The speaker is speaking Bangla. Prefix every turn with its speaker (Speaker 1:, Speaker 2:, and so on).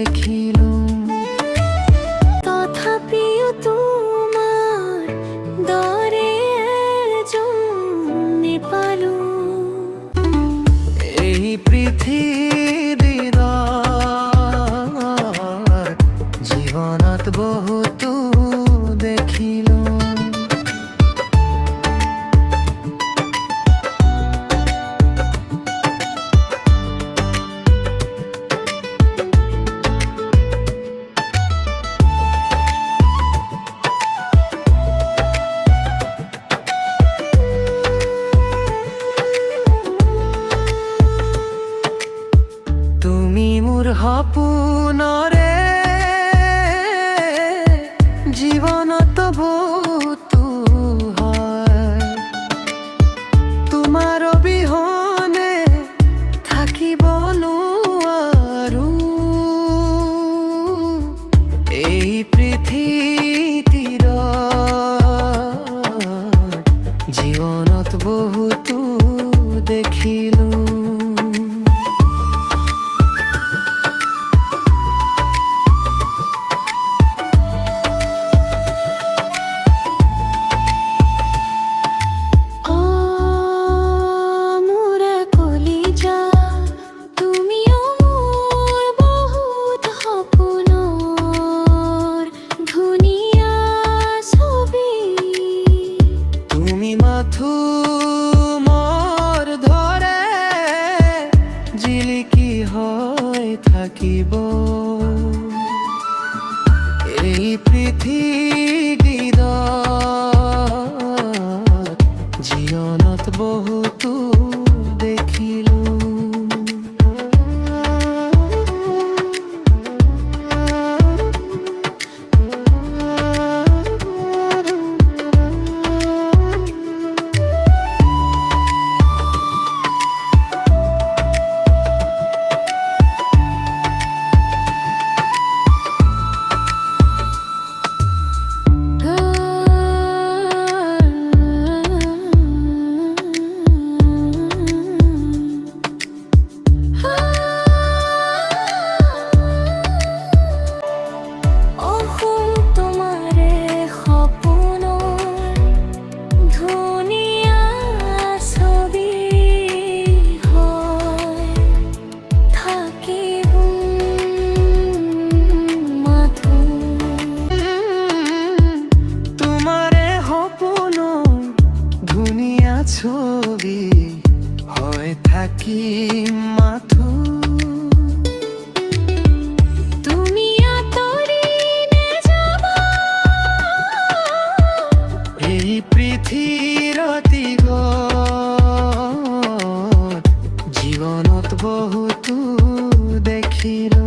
Speaker 1: দেখিলো।
Speaker 2: তথাপিও তোমার দরে জন্মে পালু।
Speaker 1: এই পৃথিবীর জীবনত বহুতো দেখিলো। তুমি মোর সপোনৰে জীৱনত বহুতো হয়। তোমাৰ অবিহনে থাকিব নোৱাৰো। এই পৃথিৱীৰ জীৱনত বহুতো দেখিলো। মাথো মোৰ ধৰে জিলিকি হৈ থাকিব। এই পৃথিৱীত জীৱনত বহুতো দেখিলো। ছবি হয় থাকি মাথো।
Speaker 2: তুমি আঁতৰি নেযাবা
Speaker 1: এই পৃথিৱীৰ জীৱনত বহুতো দেখিলো।